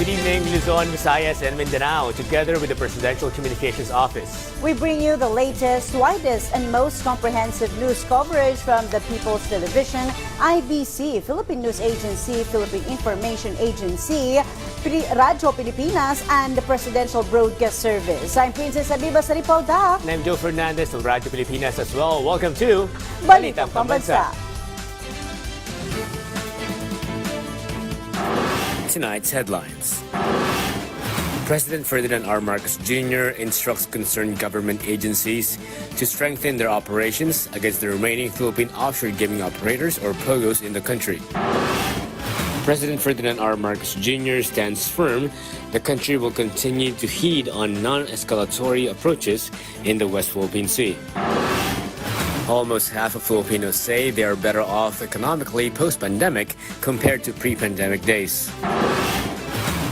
Good evening, Luzon, Visayas, and Mindanao, together with the Presidential Communications Office. We bring you the latest, widest, and most comprehensive news coverage from the People's Television, IBC, Philippine News Agency, Philippine Information Agency, Radyo Pilipinas, and the Presidential Broadcast Service. I'm Princess Abiba Saripalda. And I'm Joe Fernandez of Radyo Pilipinas as well. Welcome to Balitang Pambansa. Tonight's headlines. President Ferdinand R. Marcos Jr. instructs concerned government agencies to strengthen their operations against the remaining Philippine offshore gaming operators, or POGOs, in the country. President Ferdinand R. Marcos Jr. stands firm the country will continue to heed on non-escalatory approaches in the West Philippine Sea. Almost half of Filipinos say they are better off economically post-pandemic compared to pre-pandemic days.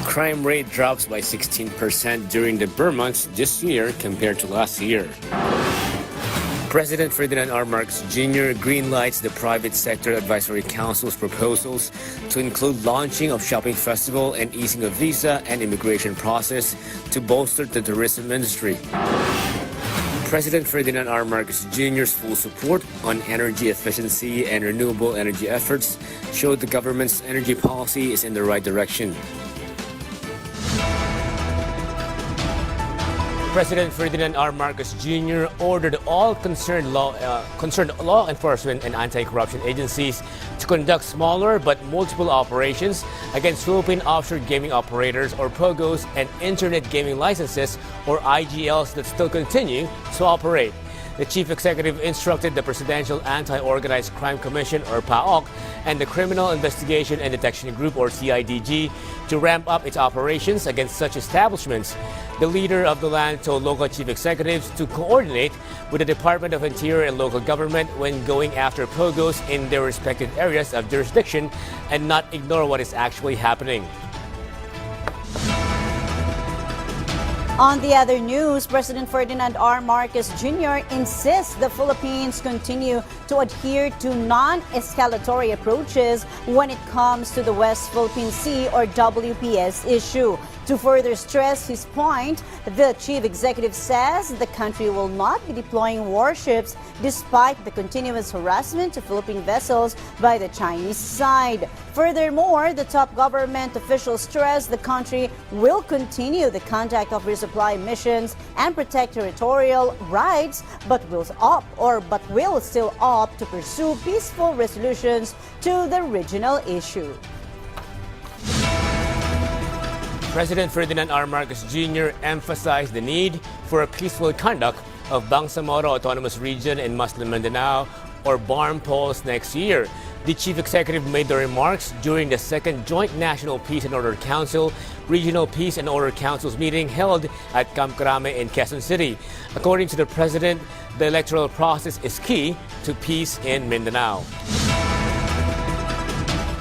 Crime rate drops by 16% during the Burr months this year compared to last year. President Ferdinand R. Marcos Jr. greenlights the Private Sector Advisory Council's proposals to include launching of shopping festival and easing of visa and immigration process to bolster the tourism industry. President Ferdinand R. Marcos Jr.'s full support on energy efficiency and renewable energy efforts showed the government's energy policy is in the right direction. President Ferdinand R. Marcos Jr. ordered all concerned law enforcement and anti-corruption agencies to conduct smaller but multiple operations against Philippine offshore gaming operators, or POGOs, and internet gaming licenses, or IGLs, that still continue to operate. The chief executive instructed the Presidential Anti-Organized Crime Commission, or PAOC, and the Criminal Investigation and Detection Group, or CIDG, to ramp up its operations against such establishments. The leader of the land told local chief executives to coordinate with the Department of Interior and local government when going after POGOs in their respective areas of jurisdiction and not ignore what is actually happening. On the other news, President Ferdinand R. Marcos Jr. insists the Philippines continue to adhere to non-escalatory approaches when it comes to the West Philippine Sea, or WPS, issue. To further stress his point, the chief executive says the country will not be deploying warships despite the continuous harassment of Philippine vessels by the Chinese side. Furthermore, the top government officials stress the country will continue the conduct of resupply missions and protect territorial rights, but will still opt to pursue peaceful resolutions to the regional issue. President Ferdinand R. Marcos Jr. emphasized the need for a peaceful conduct of Bangsamoro Autonomous Region in Muslim Mindanao, or BARM, polls next year. The chief executive made the remarks during the second Joint National Peace and Order Council, Regional Peace and Order Councils meeting held at Camp Crame in Quezon City. According to the president, the electoral process is key to peace in Mindanao.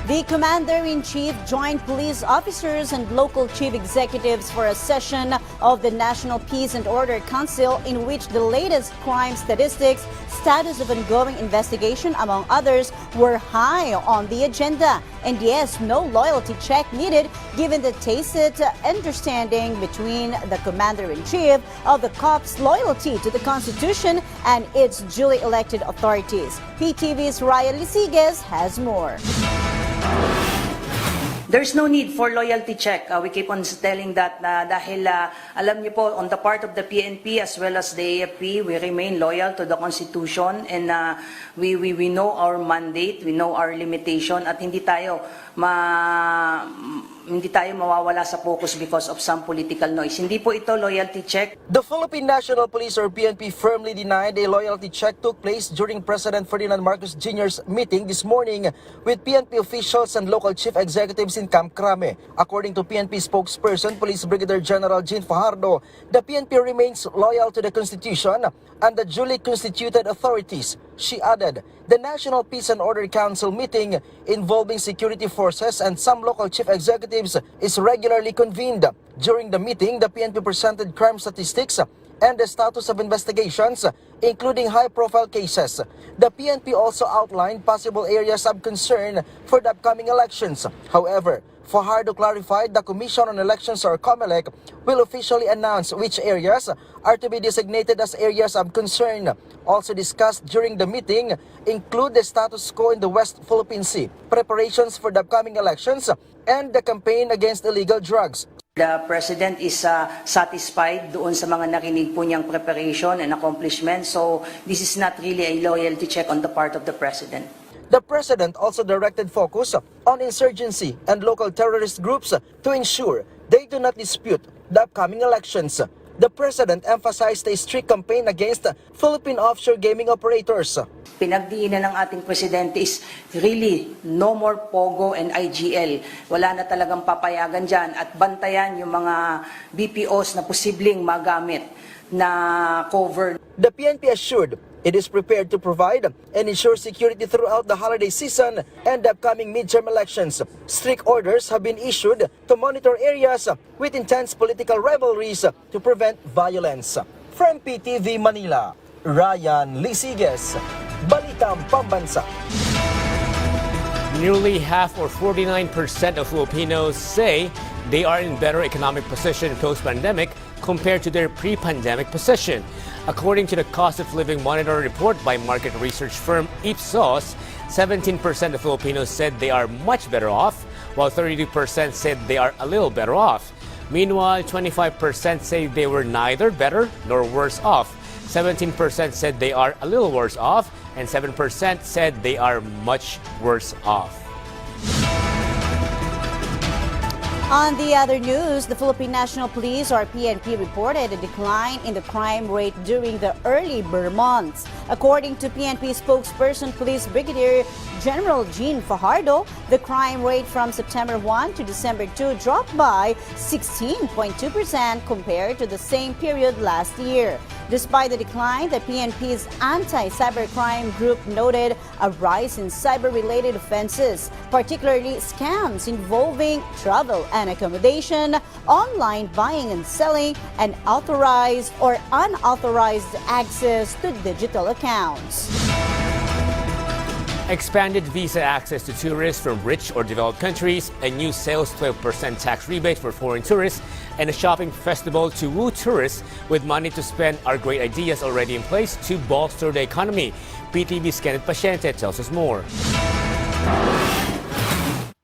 The Commander-in-Chief joined police officers and local chief executives for a session of the National Peace and Order Council in which the latest crime statistics, status of ongoing investigation, among others, were high on the agenda. And yes, no loyalty check needed given the tacit understanding between the Commander-in-Chief of the COP's loyalty to the Constitution and its duly elected authorities. PTV's Ryan Lisiges has more. There's no need for loyalty check. We keep on telling that dahil alam niyo po, on the part of the PNP as well as the AFP, we remain loyal to the Constitution, and we know our mandate, we know our limitation, at hindi tayo mawawala sa focus because of some political noise. Hindi po ito loyalty check. The Philippine National Police, or PNP, firmly denied a loyalty check took place during President Ferdinand Marcos Jr.'s meeting this morning with PNP officials and local chief executives in Camp Crame. According to PNP spokesperson, Police Brigadier General Jean Fajardo, the PNP remains loyal to the Constitution and the duly constituted authorities. She added, the National Peace and Order Council meeting involving security forces and some local chief executives is regularly convened. During the meeting, the PNP presented crime statistics and the status of investigations, including high-profile cases. The PNP also outlined possible areas of concern for the upcoming elections. However, Fajardo clarified the Commission on Elections or COMELEC will officially announce which areas are to be designated as areas of concern. Also discussed during the meeting include the status quo in the West Philippine Sea, preparations for the upcoming elections, and the campaign against illegal drugs. The President is satisfied doon sa mga nakinig po niyang preparation and accomplishment. So this is not really a loyalty check on the part of the President. The President also directed focus on insurgency and local terrorist groups to ensure they do not dispute the upcoming elections. The President emphasized a strict campaign against Philippine offshore gaming operators. Pinagdiinan ng ating Presidente is really no more POGO and IGL. Wala na talagang papayagan dyan at bantayan yung mga BPOs na posibleng magamit na cover. The PNP assured it is prepared to provide and ensure security throughout the holiday season and the upcoming midterm elections. Strict orders have been issued to monitor areas with intense political rivalries to prevent violence. From PTV Manila, Ryan Lisiges, Balitang Pambansa. Nearly half or 49% of Filipinos say they are in better economic position post-pandemic compared to their pre-pandemic position. According to the Cost of Living Monitor report by market research firm Ipsos, 17% of Filipinos said they are much better off, while 32% said they are a little better off. Meanwhile, 25% say they were neither better nor worse off. 17% said they are a little worse off, and 7% said they are much worse off. On the other news, the Philippine National Police or PNP reported a decline in the crime rate during the early Burr months. According to PNP spokesperson Police Brigadier General Jean Fajardo, the crime rate from September 1 to December 2 dropped by 16.2% compared to the same period last year. Despite the decline, the PNP's anti-cybercrime group noted a rise in cyber-related offenses, particularly scams involving travel and accommodation, online buying and selling, and authorized or unauthorized access to digital accounts. Expanded visa access to tourists from rich or developed countries, a new sales 12% tax rebate for foreign tourists, and a shopping festival to woo tourists with money to spend are great ideas already in place to bolster the economy. PTV's Kenneth Paciente tells us more.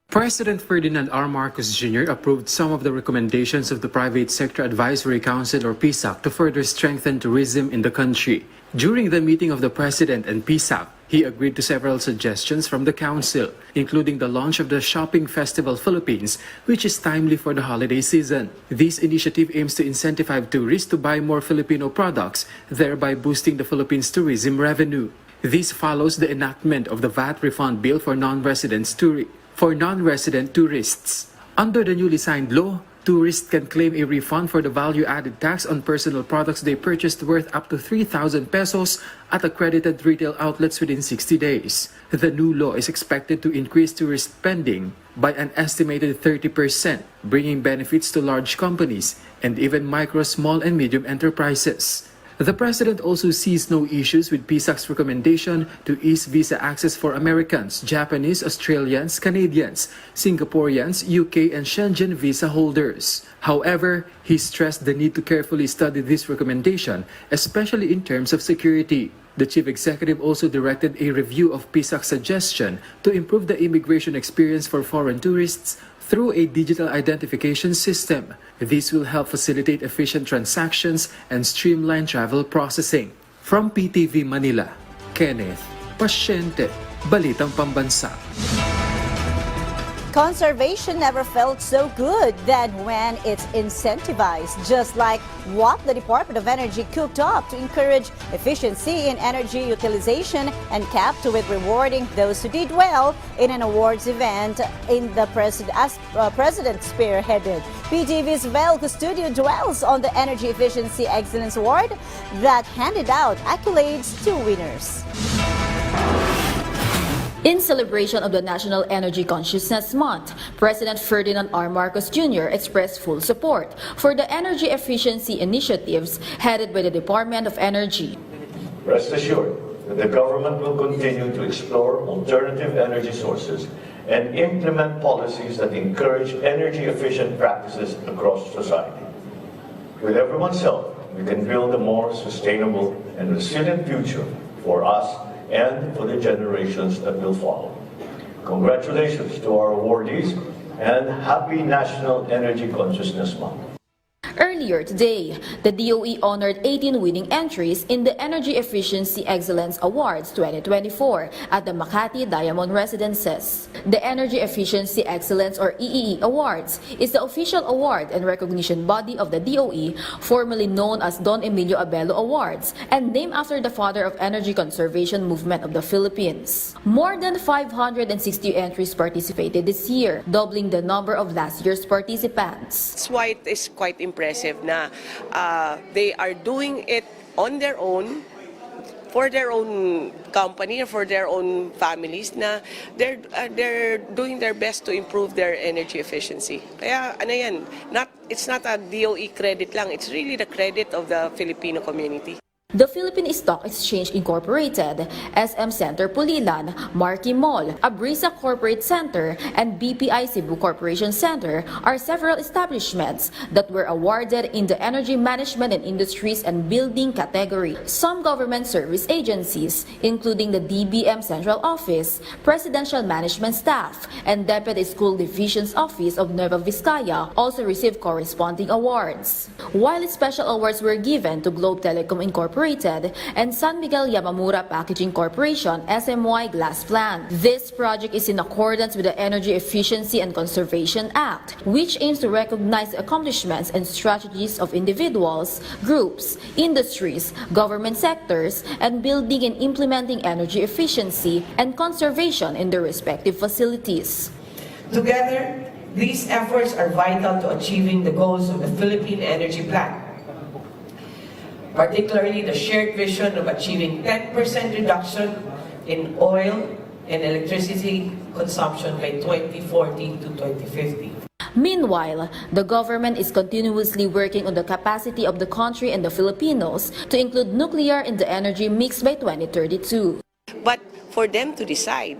President Ferdinand R. Marcos Jr. approved some of the recommendations of the Private Sector Advisory Council or PSAC to further strengthen tourism in the country. During the meeting of the President and PSAC, he agreed to several suggestions from the Council, including the launch of the Shopping Festival Philippines, which is timely for the holiday season. This initiative aims to incentivize tourists to buy more Filipino products, thereby boosting the Philippines' tourism revenue. This follows the enactment of the VAT refund bill for non-resident tourists. Under the newly signed law, tourists can claim a refund for the value-added tax on personal products they purchased worth up to 3,000 pesos at accredited retail outlets within 60 days. The new law is expected to increase tourist spending by an estimated 30%, bringing benefits to large companies and even micro, small, and medium enterprises. The President also sees no issues with PSAC's recommendation to ease visa access for Americans, Japanese, Australians, Canadians, Singaporeans, UK, and Shenzhen visa holders. However, he stressed the need to carefully study this recommendation, especially in terms of security. The Chief Executive also directed a review of PSAC's suggestion to improve the immigration experience for foreign tourists through a digital identification system. This will help facilitate efficient transactions and streamline travel processing. From PTV Manila, Kenneth Paciente, Balitang Pambansa. Conservation never felt so good than when it's incentivized, just like what the Department of Energy cooked up to encourage efficiency in energy utilization and capped with rewarding those who did well in an awards event in the President spearheaded. PTV's Vel Custodio dwells on the Energy Efficiency Excellence Award that handed out accolades to winners. In celebration of the National Energy Consciousness Month, President Ferdinand R. Marcos Jr. expressed full support for the energy efficiency initiatives headed by the Department of Energy. Rest assured that the government will continue to explore alternative energy sources and implement policies that encourage energy-efficient practices across society. With everyone's help, we can build a more sustainable and resilient future for us and for the generations that will follow. Congratulations to our awardees and happy National Energy Consciousness Month. Earlier today, the DOE honored 18 winning entries in the Energy Efficiency Excellence Awards 2024 at the Makati Diamond Residences. The Energy Efficiency Excellence or EEE Awards is the official award and recognition body of the DOE, formerly known as Don Emilio Abelo Awards, and named after the father of energy conservation movement of the Philippines. More than 560 entries participated this year, doubling the number of last year's participants. That's why it is quite impressive na they are doing it on their own, for their own company or for their own families, na they're doing their best to improve their energy efficiency. Kaya ano yan, it's not a DOE credit lang, it's really the credit of the Filipino community. The Philippine Stock Exchange Incorporated, SM Center Pulilan, Marquee Mall, Abrisa Corporate Center, and BPI Cebu Corporation Center are several establishments that were awarded in the Energy Management and Industries and Building category. Some government service agencies, including the DBM Central Office, Presidential Management Staff, and Deputy School Division's Office of Nueva Vizcaya also received corresponding awards. While special awards were given to Globe Telecom Incorporated and San Miguel Yamamura Packaging Corporation SMY Glass Plant. This project is in accordance with the Energy Efficiency and Conservation Act, which aims to recognize the accomplishments and strategies of individuals, groups, industries, government sectors, and building and implementing energy efficiency and conservation in their respective facilities. Together, these efforts are vital to achieving the goals of the Philippine Energy Plan, particularly the shared vision of achieving 10% reduction in oil and electricity consumption by 2040 to 2050. Meanwhile, the government is continuously working on the capacity of the country and the Filipinos to include nuclear in the energy mix by 2032. But for them to decide,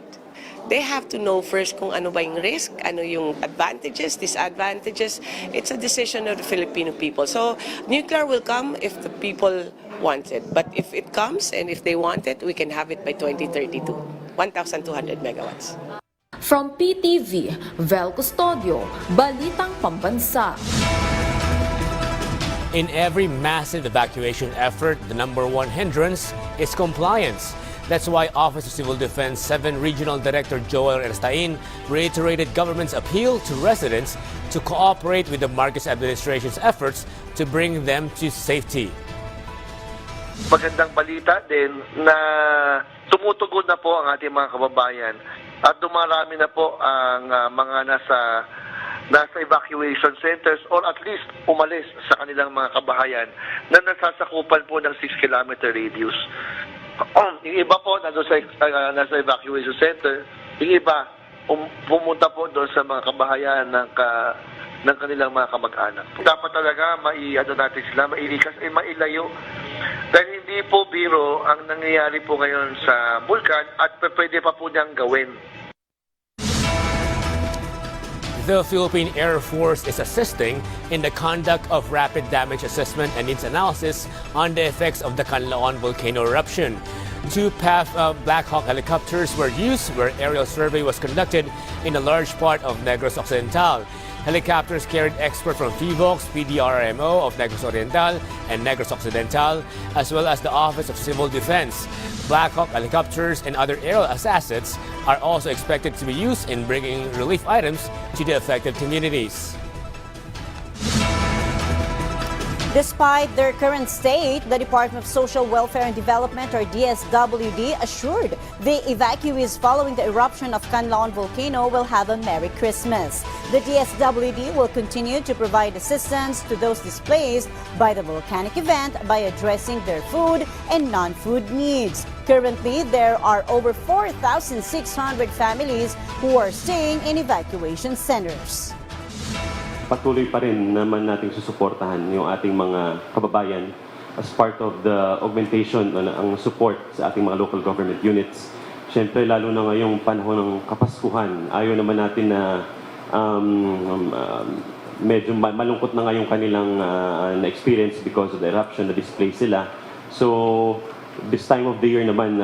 they have to know first kung ano ba yung risk, ano yung advantages, disadvantages. It's a decision of the Filipino people. So nuclear will come if the people want it. But if it comes and if they want it, we can have it by 2032, 1,200 megawatts. From PTV, Vel Custodio, Balitang Pambansa. In every massive evacuation effort, the number one hindrance is compliance. That's why Office of Civil Defense 7 Regional Director Joel Erstain reiterated government's appeal to residents to cooperate with the Marcos administration's efforts to bring them to safety. Magandang balita din na tumutugon na po ang ating mga kababayan at dumarami na po ang mga nasa evacuation centers or at least umalis sa kanilang mga kabahayan na nasasakupan po ng 6-kilometer radius. Yung iba po nasa evacuation center, yung iba pumunta po doon sa mga kabahayan ng kanilang mga kamag-anak. Dapat talaga natin sila, mailikas, mailayo. Dahil hindi po biro ang nangyayari po ngayon sa bulkan at pwede pa po niyang gawin. The Philippine Air Force is assisting in the conduct of rapid damage assessment and needs analysis on the effects of the Kanlaon volcano eruption. 2 PAF Black Hawk helicopters were used where aerial survey was conducted in a large part of Negros Occidental. Helicopters carried experts from PHIVOX, PDRMO of Negros Oriental and Negros Occidental, as well as the Office of Civil Defense. Black Hawk helicopters and other aerial assets are also expected to be used in bringing relief items to the affected communities. Despite their current state, the Department of Social Welfare and Development, or DSWD, assured the evacuees following the eruption of Kanlaon volcano will have a Merry Christmas. The DSWD will continue to provide assistance to those displaced by the volcanic event by addressing their food and non-food needs. Currently, there are over 4,600 families who are staying in evacuation centers. Patuloy pa rin naman nating susuportahan yung ating mga kababayan as part of the augmentation ang support sa ating mga local government units. Siyempre, lalo na ngayong panahon ng Kapaskuhan, ayaw naman natin na medyo malungkot na ngayong kanilang na-experience because of the eruption, na-display sila. So, this time of the year naman,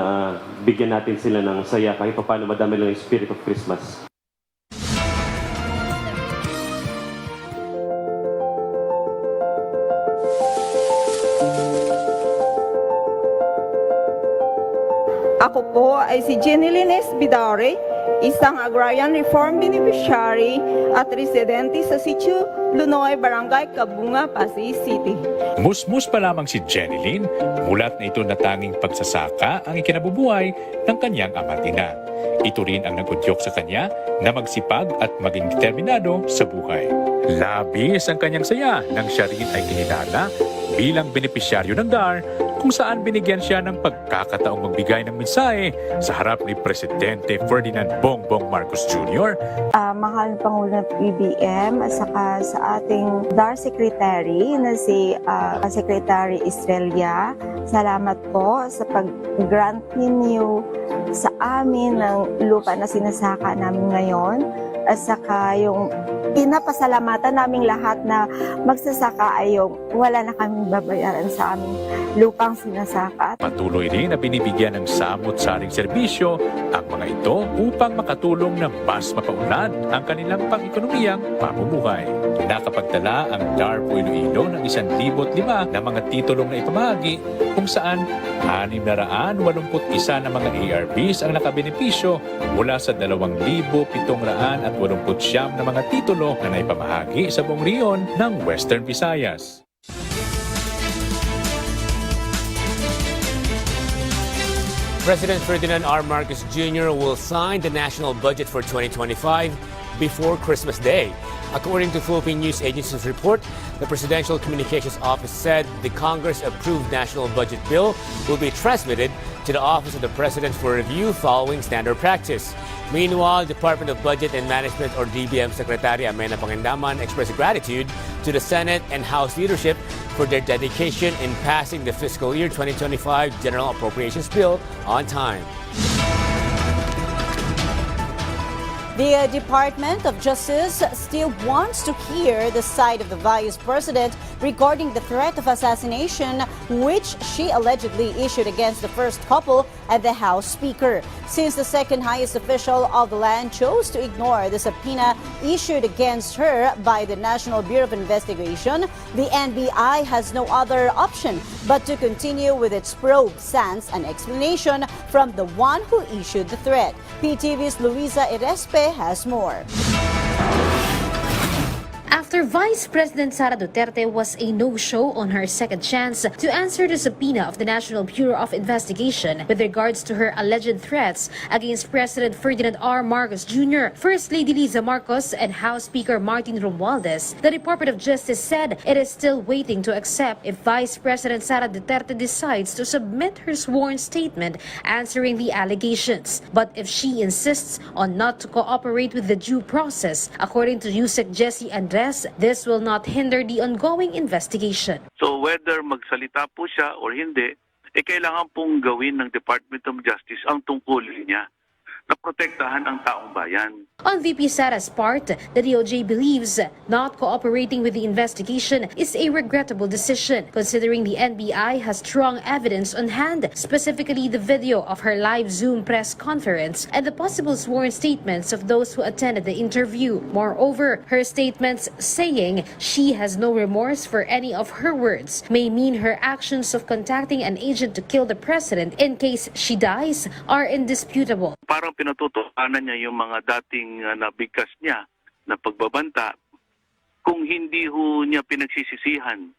bigyan natin sila ng saya kahit pa paano madami lang yung spirit of Christmas. Ako po ay si Jenilyn Bidare, isang Agrarian Reform Beneficiary at residente sa Sitio Lunoy, Barangay Kabunga, Pasay City. Musmus pa lamang si Jenilyn, mulat na ito na tanging pagsasaka ang ikinabubuhay ng kanyang ama't ina. Ito rin ang nagudyok sa kanya na magsipag at maging determinado sa buhay. Labis ang kanyang saya nang siya rin ay kinilala bilang benepisyaryo ng DAR, kung saan binigyan siya ng pagkakataong magbigay ng mensahe sa harap ni Presidente Ferdinand Bongbong Marcos Jr. Mahal ng Pangulo ng PBM at saka sa ating DAR Secretary na si Secretary Estrella. Salamat po sa pag-grant ninyo sa amin ng lupa na sinasaka namin ngayon. At saka yung pinapasalamatan naming lahat na magsasaka ay yung wala na kaming babayaran sa aming lupang sinasaka. Patuloy rin na binibigyan ng samot-saring serbisyo ang mga ito upang makatulong na mas mapaunlad ang kanilang pang-ekonomiyang pamumuhay. Nakapagtala ang DAR po Iloilo ng 1,005 na mga titulong na ipamahagi kung saan 681 na mga ARVs ang nakabenepisyo mula sa 2,789 na mga titulo na naipamahagi sa buong riyon ng Western Visayas. President Ferdinand R. Marcos Jr. will sign the national budget for 2025 before Christmas Day. According to Philippine News Agency's report, the Presidential Communications Office said the Congress-approved national budget bill will be transmitted to the Office of the President for review following standard practice. Meanwhile, Department of Budget and Management or DBM Secretary Amena Pangandaman expressed gratitude to the Senate and House leadership for their dedication in passing the fiscal year 2025 General Appropriations Bill on time. The Department of Justice still wants to hear the side of the Vice President regarding the threat of assassination which she allegedly issued against the first couple and the House Speaker. Since the second highest official of the land chose to ignore the subpoena issued against her by the National Bureau of Investigation, the NBI has no other option but to continue with its probe sans an explanation from the one who issued the threat. PTV's Luisa Erespe has more. After Vice President Sara Duterte was a no-show on her second chance to answer the subpoena of the National Bureau of Investigation with regards to her alleged threats against President Ferdinand R. Marcos Jr., First Lady Liza Marcos, and House Speaker Martin Romualdez, the Department of Justice said it is still waiting to accept if Vice President Sara Duterte decides to submit her sworn statement answering the allegations. But if she insists on not to cooperate with the due process, according to Yusek Jesse Andres, this will not hinder the ongoing investigation. So whether magsalita po siya or hindi, kailangan pong gawin ng Department of Justice ang tungkulin niya na protektahan ang taong bayan. On VP Sara's part, the DOJ believes not cooperating with the investigation is a regrettable decision, considering the NBI has strong evidence on hand, specifically the video of her live Zoom press conference and the possible sworn statements of those who attended the interview. Moreover, her statements saying she has no remorse for any of her words may mean her actions of contacting an agent to kill the president in case she dies are indisputable. Parang pinatutuhanan niya yung mga dating nabigkas niya na pagbabanta kung hindi ho niya pinagsisisihan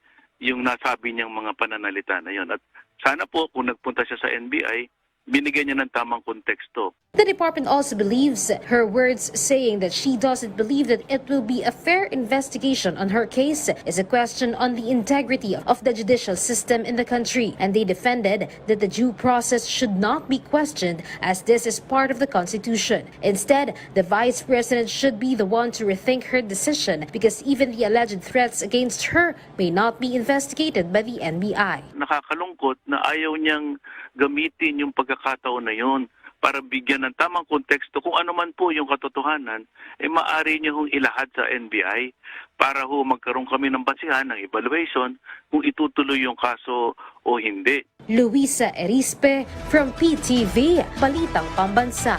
yung nasabi niyang mga pananalita na yun. At sana po kung nagpunta siya sa NBI, binigyan niya ng tamang konteksto. The department also believes her words saying that she doesn't believe that it will be a fair investigation on her case is a question on the integrity of the judicial system in the country, and they defended that the due process should not be questioned as this is part of the Constitution. Instead, the Vice President should be the one to rethink her decision because even the alleged threats against her may not be investigated by the NBI. Nakakalungkot na ayaw niyang gamitin yung pagkakataon na yun para bigyan ng tamang konteksto kung ano man po yung katotohanan, maaari niyo hong ilahad sa NBI para magkaroon kami ng basihan ng evaluation kung itutuloy yung kaso o hindi. Luisa Erispe from PTV, Balitang Pambansa.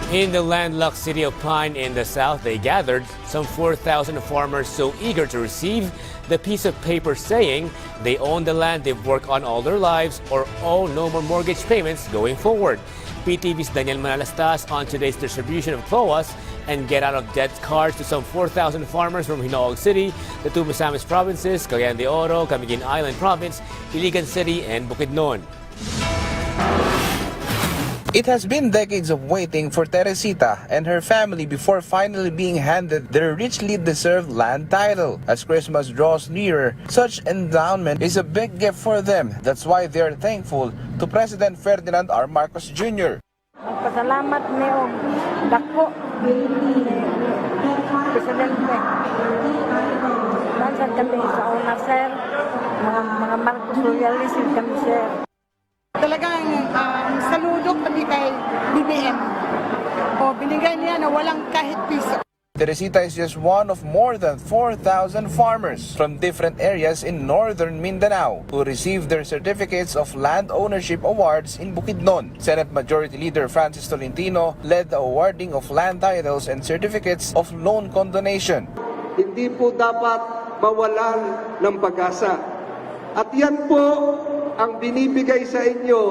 In the landlocked city of Pine in the south, they gathered some 4,000 farmers so eager to receive the piece of paper saying they own the land they've worked on all their lives or owe no more mortgage payments going forward. PTV's Daniel Manalastas on today's distribution of CLOAS and get out of debt cards to some 4,000 farmers from Hinoog City, the two Misamis provinces, Cagayan de Oro, Camiguin Island Province, Iligan City, and Bukidnon. It has been decades of waiting for Teresita and her family before finally being handed their richly deserved land title. As Christmas draws nearer, such endowment is a big gift for them. That's why they are thankful to President Ferdinand R. Marcos Jr. Pasalamat niyo dako Presidente. Nandiyan kami sa una, sir. Mga Marcos loyalist kami, sir. Talagang saludo kami kay BBM. Binigay niya na walang kahit piso. Teresita is just one of more than 4,000 farmers from different areas in northern Mindanao who received their certificates of land ownership awards in Bukidnon. Senate Majority Leader Francis Tolentino led the awarding of land titles and certificates of loan condonation. Hindi po dapat mawalan ng pag-asa. At yan po ang binibigay sa inyo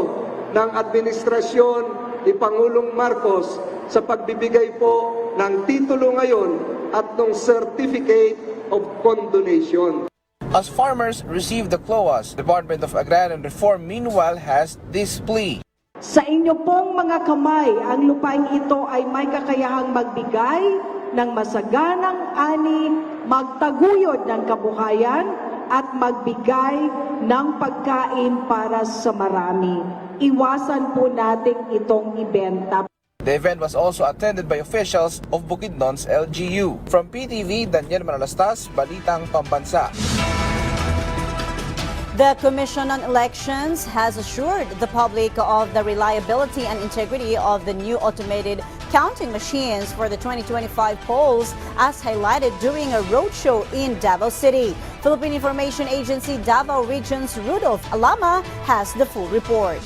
ng administrasyon ni Pangulong Marcos sa pagbibigay po ng titulo ngayon at ng Certificate of Condonation. As farmers receive the CLOAS, Department of Agrarian Reform meanwhile has this plea. Sa inyo pong mga kamay, ang lupaing ito ay may kakayahang magbigay ng masaganang ani, magtaguyod ng kabuhayan, at magbigay ng pagkain para sa marami. Iwasan po natin itong ibenta. The event was also attended by officials of Bukidnon's LGU. From PTV, Daniel Manalastas, Balitang Pambansa. The Commission on Elections has assured the public of the reliability and integrity of the new automated counting machines for the 2025 polls, as highlighted during a roadshow in Davao City. Philippine Information Agency Davao Region's Rudolph Alama has the full report.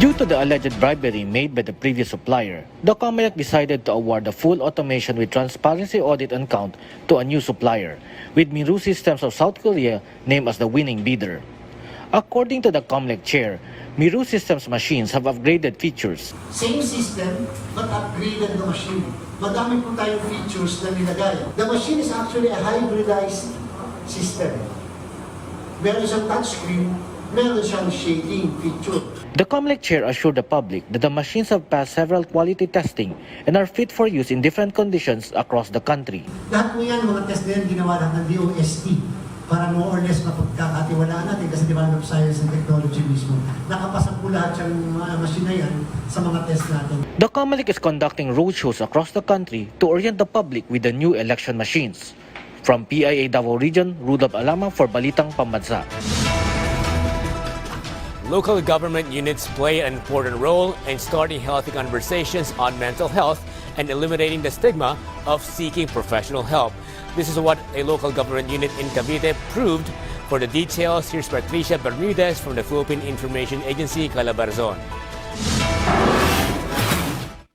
Due to the alleged bribery made by the previous supplier, the COMELEC decided to award the full automation with transparency audit and count to a new supplier, with Miru Systems of South Korea named as the winning bidder. According to the COMELEC chair, Miru Systems machines have upgraded features. Same system, but upgraded the machine. Madami po tayong features na nilagay. The machine is actually a hybridized system. Meron siyang touchscreen, meron siyang shading feature. The COMELEC chair assured the public that the machines have passed several quality testing and are fit for use in different conditions across the country. Lahat mo yan, mga test na yan, ginawa lang ng DOST para more or less mapagkakatiwalaan natin kasi Department of Science and Technology mismo. Nakapasa po lahat yung mga machine na yan sa mga test natin. The COMELEC is conducting roadshows across the country to orient the public with the new election machines. From PIA Davao Region, Rudolph Alama for Balitang Pambansa. Local government units play an important role in starting healthy conversations on mental health and eliminating the stigma of seeking professional help. This is what a local government unit in Cavite proved. For the details, here's Patricia Bermudez from the Philippine Information Agency, Calabarzon.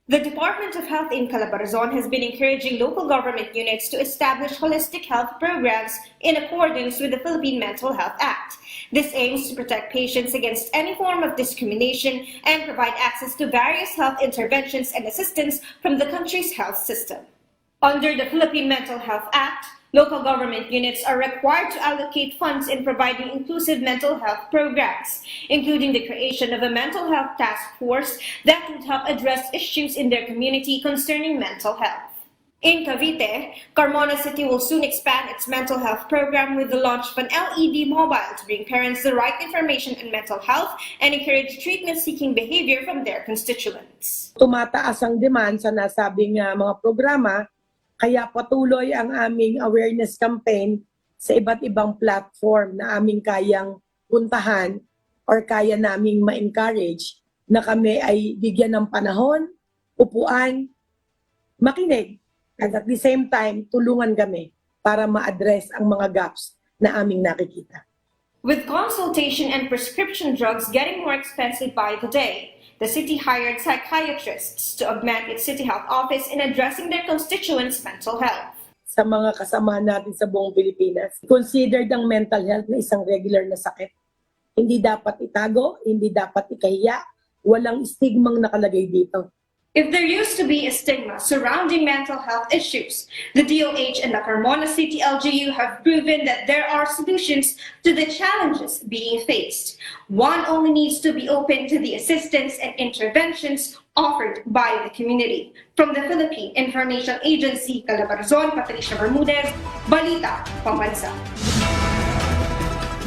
The Department of Health in Calabarzon has been encouraging local government units to establish holistic health programs in accordance with the Philippine Mental Health Act. This aims to protect patients against any form of discrimination and provide access to various health interventions and assistance from the country's health system. Under the Philippine Mental Health Act, Local government units are required to allocate funds in providing inclusive mental health programs, including the creation of a mental health task force that would help address issues in their community concerning mental health. In Cavite, Carmona City will soon expand its mental health program with the launch of an LED mobile to bring parents the right information on mental health and encourage treatment-seeking behavior from their constituents. Tumataas ang demand sa nasabing mga programa, kaya patuloy ang aming awareness campaign sa iba't ibang platform na aming kayang puntahan or kaya naming ma-encourage na kami ay bigyan ng panahon, upuan, makinig, at at the same time, tulungan kami para ma-address ang mga gaps na aming nakikita. With consultation and prescription drugs getting more expensive by the day, the city hired psychiatrists to augment its city health office in addressing their constituents' mental health. Sa mga kasama natin sa buong Pilipinas, considered ang mental health na isang regular na sakit. Hindi dapat itago, hindi dapat ikahiya, walang stigmang nakalagay dito. If there used to be a stigma surrounding mental health issues, the DOH and the Carmona City LGU have proven that there are solutions to the challenges being faced. One only needs to be open to the assistance and interventions offered by the community. From the Philippine Information Agency, Calabarzon, Patricia Bermudez, Balitang Pambansa.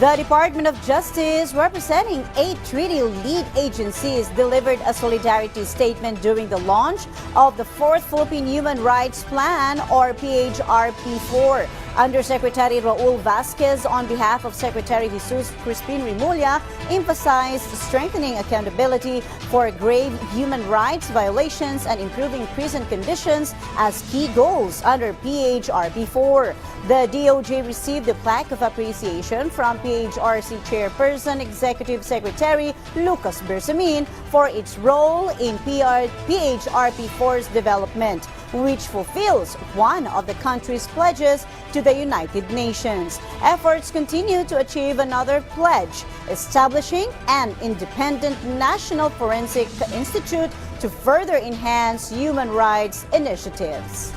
The Department of Justice, representing 8 treaty lead agencies, delivered a solidarity statement during the launch of the 4th Philippine Human Rights Plan, or PHRP4. Undersecretary Raul Vasquez, on behalf of Secretary Jesus Crispin Rimulya, emphasized strengthening accountability for grave human rights violations and improving prison conditions as key goals under PHRP4. The DOJ received the plaque of appreciation from PHRC Chairperson Executive Secretary Lucas Bersamin for its role in PHRP4's development, which fulfills one of the country's pledges to the United Nations. Efforts continue to achieve another pledge, establishing an independent National Forensic Institute to further enhance human rights initiatives.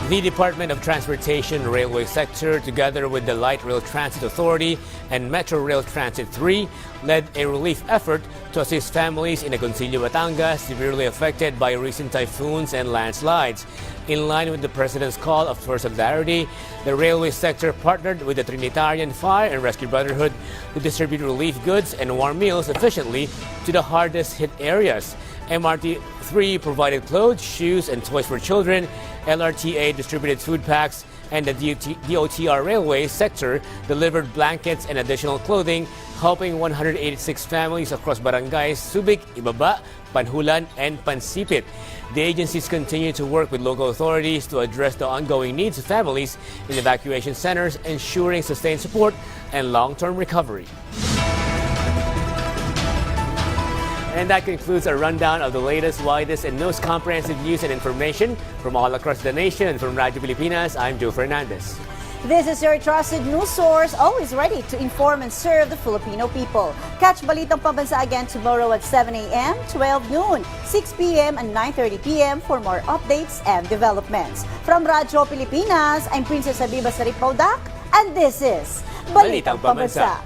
The Department of Transportation Railway Sector, together with the Light Rail Transit Authority and Metro Rail Transit 3, led a relief effort to assist families in Agoncillo, Batangas, severely affected by recent typhoons and landslides. In line with the President's call for solidarity, the railway sector partnered with the Trinitarian Fire and Rescue Brotherhood to distribute relief goods and warm meals efficiently to the hardest hit areas. MRT3 provided clothes, shoes, and toys for children. LRTA distributed food packs, and the DOTR railway sector delivered blankets and additional clothing, helping 186 families across barangays Subic, Ibaba, Panhulan, and Pansipit. The agencies continue to work with local authorities to address the ongoing needs of families in evacuation centers, ensuring sustained support and long-term recovery. And that concludes our rundown of the latest, widest, and most comprehensive news and information from all across the nation. And from Radyo Pilipinas, I'm Joe Fernandez. This is your trusted news source, always ready to inform and serve the Filipino people. Catch Balitang Pambansa again tomorrow at 7 a.m., 12 noon, 6 p.m., and 9:30 p.m. for more updates and developments. From Radyo Pilipinas, I'm Princess Habiba Saripaudak, and this is Balitang Pambansa.